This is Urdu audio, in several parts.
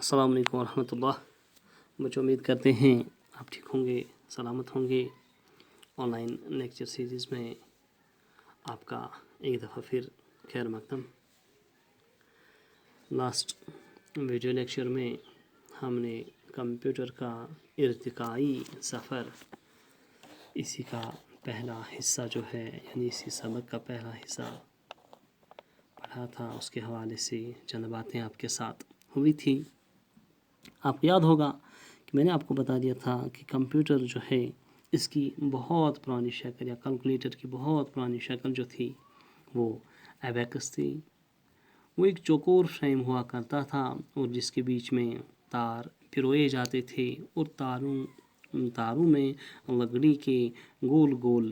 السلام علیکم ورحمۃ اللہ۔ بچوں امید کرتے ہیں آپ ٹھیک ہوں گے، سلامت ہوں گے۔ آن لائن لیکچر سیریز میں آپ کا ایک دفعہ پھر خیر مقدم۔ لاسٹ ویڈیو لیکچر میں ہم نے کمپیوٹر کا ارتقائی سفر، اسی کا پہلا حصہ جو ہے یعنی اسی سبق کا پہلا حصہ پڑھا تھا۔ اس کے حوالے سے چند باتیں آپ کے ساتھ ہوئی تھی۔ آپ کو یاد ہوگا کہ میں نے آپ کو بتا دیا تھا کہ کمپیوٹر جو ہے اس کی بہت پرانی شکل یا کیلکولیٹر کی بہت پرانی شکل جو تھی وہ ایبیکس تھی۔ وہ ایک چوکور فریم ہوا کرتا تھا اور جس کے بیچ میں تار پروئے جاتے تھے اور تاروں میں لکڑی کے گول گول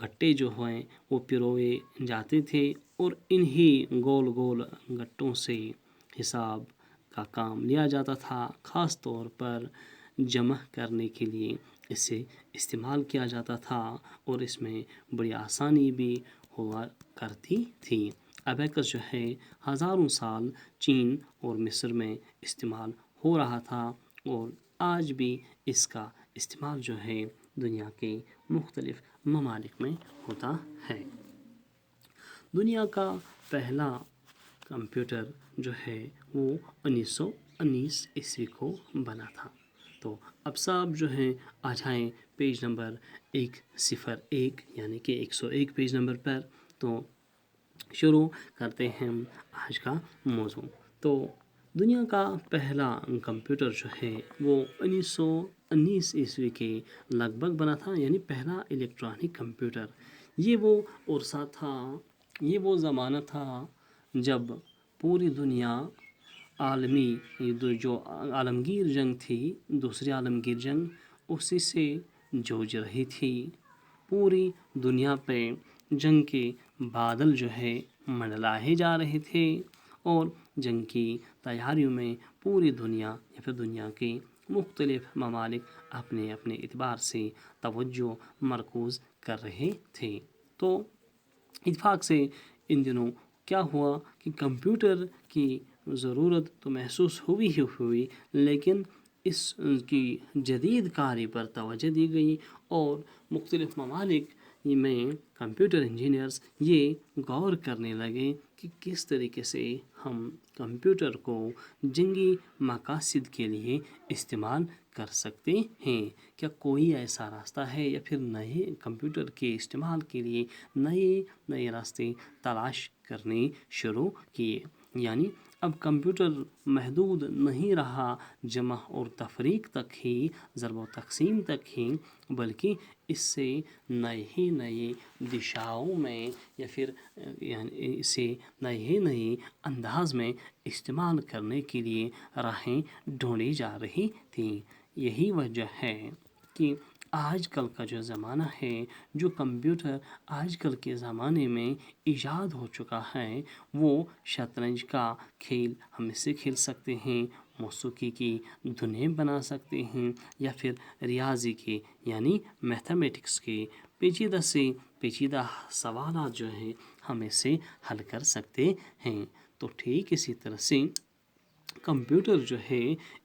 گھٹے جو ہیں وہ پروئے جاتے تھے اور انہی گول گول گھٹوں سے حساب کا کام لیا جاتا تھا۔ خاص طور پر جمع کرنے کے لیے اسے استعمال کیا جاتا تھا اور اس میں بڑی آسانی بھی ہوا کرتی تھی۔ ایبیکس جو ہے ہزاروں سال چین اور مصر میں استعمال ہو رہا تھا اور آج بھی اس کا استعمال جو ہے دنیا کے مختلف ممالک میں ہوتا ہے۔ دنیا کا پہلا کمپیوٹر جو ہے وہ 1919 عیسوی کو بنا تھا۔ تو اب صاحب جو ہیں آ جائیں پیج نمبر 101 یعنی کہ 101 پیج نمبر پر، تو شروع کرتے ہیں آج کا موضوع۔ تو دنیا کا پہلا کمپیوٹر جو ہے وہ 1919 عیسوی کے لگ بھگ بنا تھا، یعنی پہلا الیکٹرانک کمپیوٹر۔ یہ وہ عرصہ تھا، یہ وہ زمانہ تھا جب پوری دنیا عالمی جو عالمگیر جنگ تھی، دوسری عالمگیر جنگ، اسی سے جوجھ رہی تھی۔ پوری دنیا پہ جنگ کے بادل جو ہے منڈلائے جا رہے تھے اور جنگ کی تیاریوں میں پوری دنیا یا پھر دنیا کے مختلف ممالک اپنے اپنے اعتبار سے توجہ مرکوز کر رہے تھے۔ تو اتفاق سے ان دنوں کیا ہوا کہ کمپیوٹر کی ضرورت تو محسوس ہوئی لیکن اس کی جدید کاری پر توجہ دی گئی اور مختلف ممالک میں کمپیوٹر انجینئرز یہ غور کرنے لگے کہ کس طریقے سے ہم کمپیوٹر کو جنگی مقاصد کے لیے استعمال کر سکتے ہیں۔ کیا کوئی ایسا راستہ ہے یا پھر نئے کمپیوٹر کے استعمال کے لیے نئے راستے تلاش کرنے شروع کیے۔ یعنی اب کمپیوٹر محدود نہیں رہا جمع اور تفریق تک ہی، ضرب و تقسیم تک ہی، بلکہ اس سے نئے دشاؤں میں یا پھر یعنی اسے نئے انداز میں استعمال کرنے کے لیے راہیں ڈھونڈی جا رہی تھیں۔ یہی وجہ ہے کہ آج کل کا جو زمانہ ہے، جو کمپیوٹر آج کل کے زمانے میں ایجاد ہو چکا ہے، وہ شطرنج کا کھیل ہم اس سے کھیل سکتے ہیں، موسیقی کی دھنیں بنا سکتے ہیں، یا پھر ریاضی کے یعنی میتھمیٹکس کے پیچیدہ سے پیچیدہ سوالات جو ہیں ہم اس سے حل کر سکتے ہیں۔ تو ٹھیک اسی طرح سے کمپیوٹر جو ہے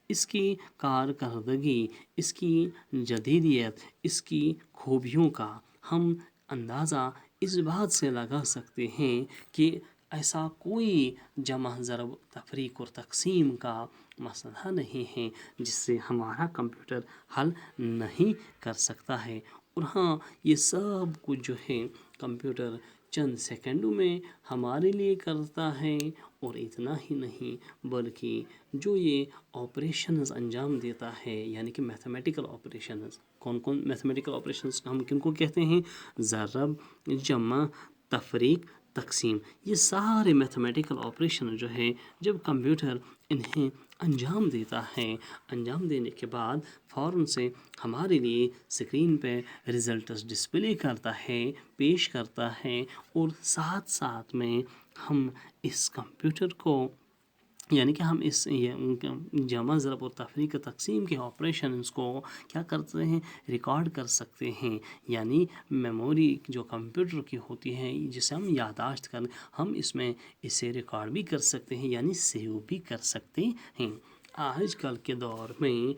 اس کی کارکردگی، اس کی جدیدیت، اس کی خوبیوں کا ہم اندازہ اس بات سے لگا سکتے ہیں کہ ایسا کوئی جمع ضرب تفریق اور تقسیم کا مسئلہ نہیں ہے جس سے ہمارا کمپیوٹر حل نہیں کر سکتا ہے۔ اور ہاں، یہ سب کچھ جو ہے کمپیوٹر چند سیکنڈوں میں ہمارے لیے کرتا ہے، اور اتنا ہی نہیں بلکہ جو یہ آپریشنز انجام دیتا ہے یعنی کہ میتھمیٹیکل آپریشنز، کون میتھمیٹیکل آپریشنز ہم کن کو کہتے ہیں؟ ضرب، جمع، تفریق، تقسیم، یہ سارے میتھمیٹیکل آپریشن جو ہے جب کمپیوٹر انہیں انجام دیتا ہے، انجام دینے کے بعد فوراً سے ہمارے لیے اسکرین پہ ریزلٹس ڈسپلے کرتا ہے، پیش کرتا ہے، اور ساتھ میں ہم اس کمپیوٹر کو یعنی کہ ہم اس جمع ضرب اور تفریق تقسیم کے آپریشنز کو کیا کرتے ہیں؟ ریکارڈ کر سکتے ہیں۔ یعنی میموری جو کمپیوٹر کی ہوتی ہے جسے ہم یادداشت ہم اس میں اسے ریکارڈ بھی کر سکتے ہیں، یعنی سیو بھی کر سکتے ہیں۔ آج کل کے دور میں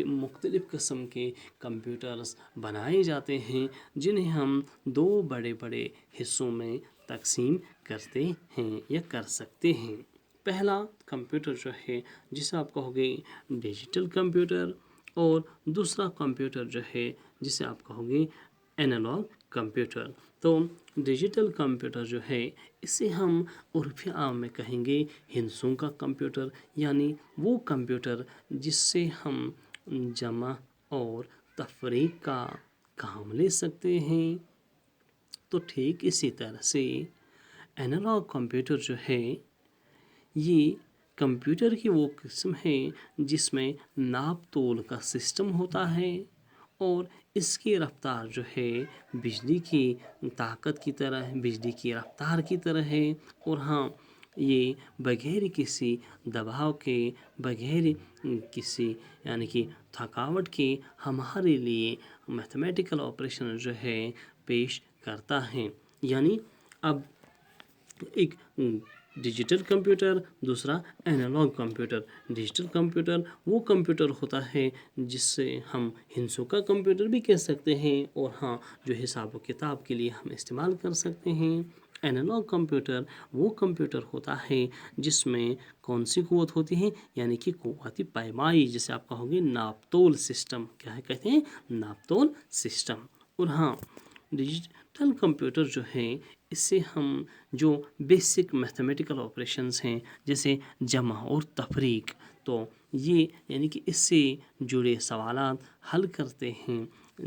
مختلف قسم کے کمپیوٹرز بنائے جاتے ہیں جنہیں ہم 2 بڑے بڑے حصوں میں تقسیم کرتے ہیں یا کر سکتے ہیں۔ پہلا کمپیوٹر جو ہے جسے آپ کہو گے ڈیجیٹل کمپیوٹر، اور دوسرا کمپیوٹر جو ہے جسے آپ کہو گے اینالاگ کمپیوٹر۔ تو ڈیجیٹل کمپیوٹر جو ہے اسے ہم عرف عام میں کہیں گے ہندسوں کا کمپیوٹر، یعنی وہ کمپیوٹر جس سے ہم جمع اور تفریق کا کام لے سکتے ہیں۔ تو ٹھیک اسی طرح سے اینالاگ کمپیوٹر جو ہے یہ کمپیوٹر کی وہ قسم ہے جس میں ناپ تول کا سسٹم ہوتا ہے، اور اس کی رفتار جو ہے بجلی کی طاقت کی طرح، بجلی کی رفتار کی طرح ہے، اور ہاں یہ بغیر کسی دباؤ کے، بغیر کسی یعنی کہ تھکاوٹ کے ہمارے لیے میتھمیٹیکل آپریشن جو ہے پیش کرتا ہے۔ یعنی اب ایک ڈیجیٹل کمپیوٹر، دوسرا اینالاگ کمپیوٹر۔ ڈیجیٹل کمپیوٹر وہ کمپیوٹر ہوتا ہے جس سے ہم ہندسوں کا کمپیوٹر بھی کہہ سکتے ہیں، اور ہاں جو حساب و کتاب کے لیے ہم استعمال کر سکتے ہیں۔ اینالاگ کمپیوٹر وہ کمپیوٹر ہوتا ہے جس میں کون سی قوت ہوتی ہے، یعنی کہ قوت پیمائی، جسے آپ کہو گے ناپ تول سسٹم۔ کیا ہے کہتے ہیں؟ ناپ تول سسٹم۔ اور ہاں ڈیجیٹل کمپیوٹر جو ہے اس سے ہم جو بیسک میتھمیٹیکل آپریشنز ہیں جیسے جمع اور تفریق، تو یہ یعنی کہ اس سے جڑے سوالات حل کرتے ہیں۔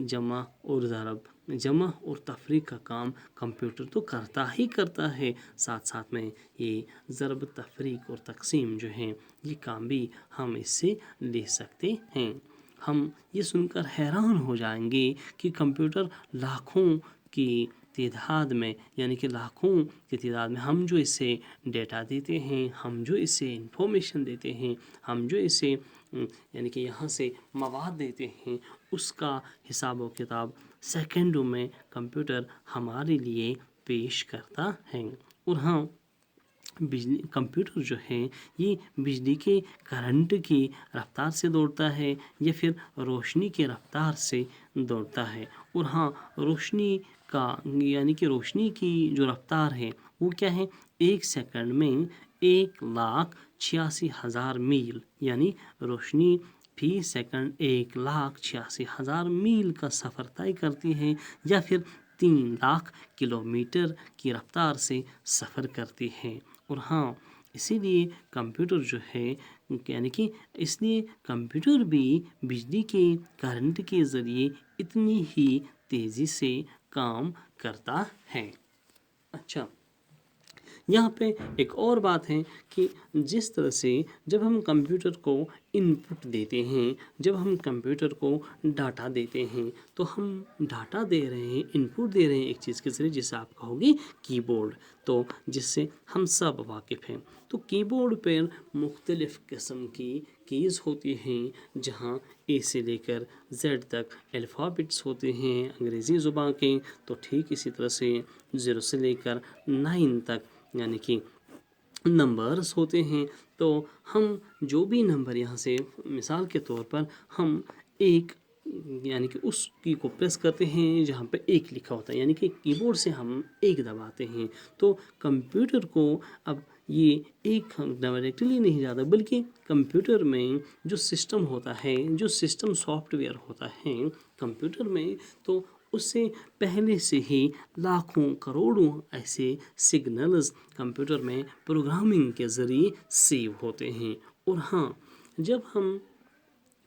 جمع اور ضرب، جمع اور تفریق کا کام کمپیوٹر تو کرتا ہی کرتا ہے، ساتھ ساتھ میں یہ ضرب، تفریق اور تقسیم جو ہیں یہ کام بھی ہم اس سے لے سکتے ہیں۔ ہم یہ سن کر حیران ہو جائیں گے کہ کمپیوٹر لاکھوں کی تعداد میں، یعنی کہ لاکھوں کی تعداد میں ہم جو اسے ڈیٹا دیتے ہیں، ہم جو اسے انفارمیشن دیتے ہیں، ہم جو اسے یعنی کہ یہاں سے مواد دیتے ہیں، اس کا حساب و کتاب سیکنڈوں میں کمپیوٹر ہمارے لیے پیش کرتا ہے۔ اور ہاں کمپیوٹر جو ہے یہ بجلی کے کرنٹ کی رفتار سے دوڑتا ہے یا پھر روشنی کی رفتار سے دوڑتا ہے۔ اور ہاں روشنی کا یعنی کہ روشنی کی جو رفتار ہے وہ کیا ہے؟ 1 سیکنڈ میں 1,86,000 میل، یعنی روشنی فی سیکنڈ 1,86,000 میل کا سفر طے کرتی ہے، یا پھر 3 لاکھ کلومیٹر کی رفتار سے سفر کرتی ہے۔ اور ہاں اسی لیے کمپیوٹر جو ہے یعنی کہ اس لیے کمپیوٹر بھی بجلی کے کرنٹ کے ذریعے اتنی ہی تیزی سے کام کرتا ہے۔ اچھا، یہاں پہ ایک اور بات ہے کہ جس طرح سے جب ہم کمپیوٹر کو ان پٹ دیتے ہیں، جب ہم کمپیوٹر کو ڈاٹا دیتے ہیں، تو ہم ڈاٹا دے رہے ہیں، ان پٹ دے رہے ہیں ایک چیز کے ذریعے جسے آپ کہو گے کی بورڈ، تو جس سے ہم سب واقف ہیں۔ تو کی بورڈ پر مختلف قسم کی کیز ہوتی ہیں، جہاں اے سے لے کر زیڈ تک الفابٹس ہوتے ہیں انگریزی زبان کے، تو ٹھیک اسی طرح سے 0 سے لے کر 9 تک یعنی کہ نمبرز ہوتے ہیں۔ تو ہم جو بھی نمبر یہاں سے مثال کے طور پر ہم ایک یعنی کہ اس کی کو پریس کرتے ہیں جہاں پہ 1 لکھا ہوتا ہے، یعنی کہ کی بورڈ سے ہم 1 دباتے ہیں، تو کمپیوٹر کو اب یہ ایک ڈائریکٹلی نہیں جاتا، بلکہ کمپیوٹر میں جو سسٹم ہوتا ہے، جو سسٹم سافٹ ویئر ہوتا ہے کمپیوٹر میں، تو اس سے پہلے سے ہی لاکھوں کروڑوں ایسے سگنلز کمپیوٹر میں پروگرامنگ کے ذریعے سیو ہوتے ہیں۔ اور ہاں جب ہم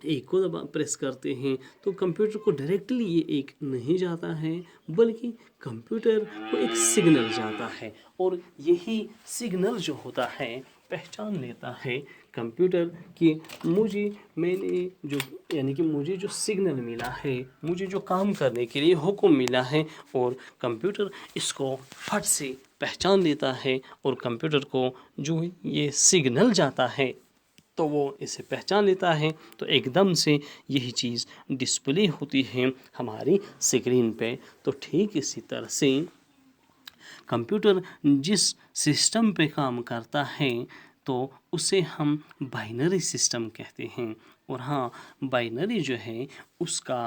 1 کو پریس کرتے ہیں تو کمپیوٹر کو ڈائریکٹلی یہ 1 نہیں جاتا ہے، بلکہ کمپیوٹر کو ایک سگنل جاتا ہے، اور یہی سگنل جو ہوتا ہے پہچان لیتا ہے کمپیوٹر کہ میں نے جو یعنی کہ مجھے جو سگنل ملا ہے، مجھے جو کام کرنے کے لیے حکم ملا ہے، اور کمپیوٹر اس کو فٹ سے پہچان لیتا ہے، اور کمپیوٹر کو جو یہ سگنل جاتا ہے تو وہ اسے پہچان لیتا ہے، تو ایک دم سے یہی چیز ڈسپلے ہوتی ہے ہماری اسکرین پہ۔ تو ٹھیک اسی طرح سے کمپیوٹر جس سسٹم پہ کام کرتا ہے تو اسے ہم بائنری سسٹم کہتے ہیں. اور ہاں بائنری جو ہے اس کا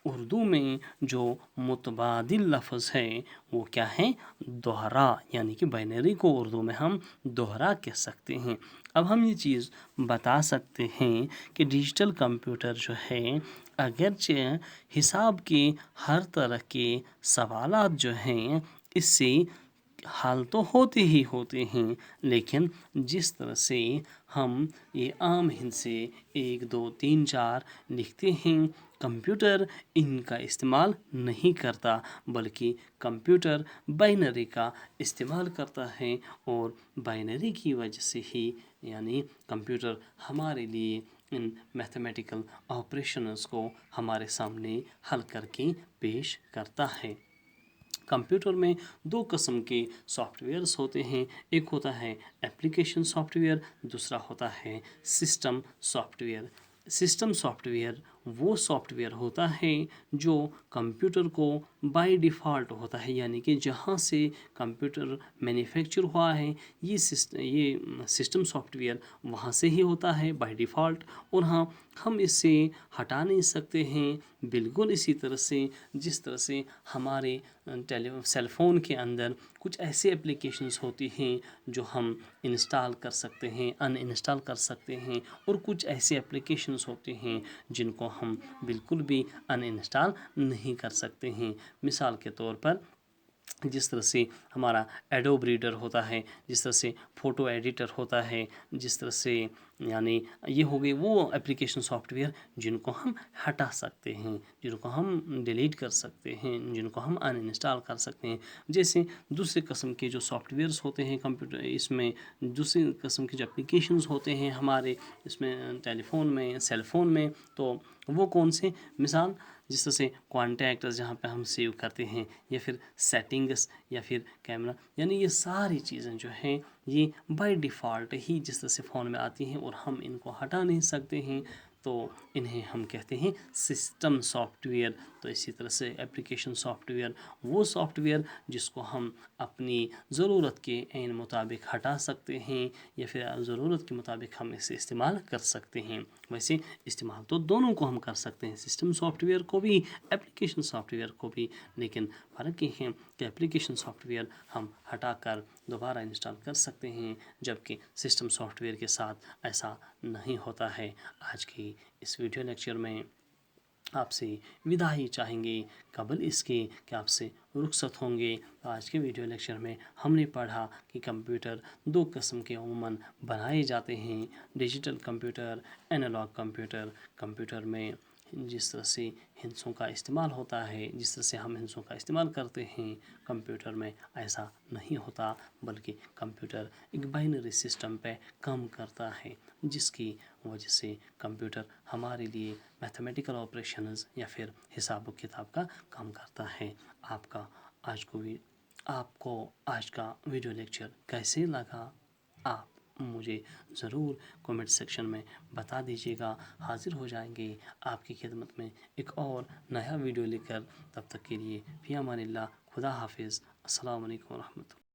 اردو میں جو متبادل لفظ ہے وہ کیا ہے؟ دوہرا. یعنی کہ بائنری کو اردو میں ہم دوہرا کہہ سکتے ہیں. اب ہم یہ چیز بتا سکتے ہیں کہ ڈیجیٹل کمپیوٹر جو ہے اگرچہ حساب کے ہر طرح کے سوالات جو ہیں اس سے حل تو ہوتے ہی ہوتے ہیں، لیکن جس طرح سے ہم یہ عام ہند سے 1 2 3 4 لکھتے ہیں، کمپیوٹر ان کا استعمال نہیں کرتا، بلکہ کمپیوٹر بائنری کا استعمال کرتا ہے. اور بائنری کی وجہ سے ہی یعنی کمپیوٹر ہمارے لیے ان میتھمیٹیکل آپریشنز کو ہمارے سامنے حل کر کے پیش کرتا ہے. کمپیوٹر میں 2 قسم کے سافٹ ویئرس ہوتے ہیں. ایک ہوتا ہے اپلیکیشن سافٹ ویئر، دوسرا ہوتا ہے system soft where. System soft where وہ سافٹ ویئر ہوتا ہے جو کمپیوٹر کو بائی ڈیفالٹ ہوتا ہے، یعنی کہ جہاں سے کمپیوٹر مینوفیکچر ہوا ہے یہ سسٹم سافٹ ویئر وہاں سے ہی ہوتا ہے بائی ڈیفالٹ. اور ہاں ہم اس سے ہٹا نہیں سکتے ہیں. بالکل اسی طرح سے جس طرح سے ہمارے سیل فون کے اندر کچھ ایسے اپلیکیشنز ہوتی ہیں جو ہم انسٹال کر سکتے ہیں، ان انسٹال کر سکتے ہیں، اور کچھ ایسے اپلیکیشنز ہوتے ہیں جن کو ہم بالکل بھی ان انسٹال نہیں کر سکتے ہیں. مثال کے طور پر جس طرح سے ہمارا ایڈوب ریڈر ہوتا ہے، جس طرح سے فوٹو ایڈیٹر ہوتا ہے، جس طرح سے یعنی یہ ہو گئی وہ اپلیکیشن سافٹ ویئر جن کو ہم ہٹا سکتے ہیں، جن کو ہم ڈیلیٹ کر سکتے ہیں، جن کو ہم ان انسٹال کر سکتے ہیں. جیسے دوسرے قسم کے جو سافٹ ویئرس ہوتے ہیں کمپیوٹر اس میں، دوسری قسم کے جو اپلیکیشنز ہوتے ہیں ہمارے اس میں ٹیلی فون میں، سیل فون میں، تو وہ کون سے؟ مثال جس طرح سے کانٹیکٹس جہاں پہ ہم سیو کرتے ہیں، یا پھر سیٹنگس، یا پھر کیمرہ. یعنی یہ ساری چیزیں جو ہیں یہ بائی ڈیفالٹ ہی جس طرح سے فون میں آتی ہیں اور ہم ان کو ہٹا نہیں سکتے ہیں، تو انہیں ہم کہتے ہیں سسٹم سافٹ ویئر. تو اسی طرح سے اپلیکیشن سافٹ ویئر وہ سافٹ ویئر جس کو ہم اپنی ضرورت کے عین مطابق ہٹا سکتے ہیں، یا پھر ضرورت کے مطابق ہم اسے استعمال کر سکتے ہیں. ویسے استعمال تو دونوں کو ہم کر سکتے ہیں، سسٹم سافٹ ویئر کو بھی، اپلیکیشن سافٹ ویئر کو بھی، لیکن فرق یہ ہے کہ اپلیکیشن سافٹ ویئر ہم ہٹا کر دوبارہ انسٹال کر سکتے ہیں، جبکہ سسٹم سافٹ ویئر کے ساتھ ایسا نہیں ہوتا ہے. آج کی اس ویڈیو لیکچر میں آپ سے وداعی چاہیں گے قبل اس کے کہ آپ سے رخصت ہوں گے. آج کے ویڈیو لیکچر میں ہم نے پڑھا کہ کمپیوٹر 2 قسم کے عموماً بنائے جاتے ہیں: digital computer, analog computer. Computer میں جس طرح سے ہندسوں کا استعمال ہوتا ہے، جس طرح سے ہم ہندسوں کا استعمال کرتے ہیں، کمپیوٹر میں ایسا نہیں ہوتا، بلکہ کمپیوٹر ایک بائنری سسٹم پہ کام کرتا ہے، جس کی وجہ سے کمپیوٹر ہمارے لیے میتھمیٹیکل آپریشنز یا پھر حساب و کتاب کا کام کرتا ہے. آپ کو آج کا ویڈیو لیکچر کیسے لگا؟ آپ مجھے ضرور کومنٹ سیکشن میں بتا دیجیے گا. حاضر ہو جائیں گے آپ کی خدمت میں ایک اور نیا ویڈیو لے کر. تب تک کے لیے فی امان اللہ. خدا حافظ. السلام علیکم ورحمۃ اللہ.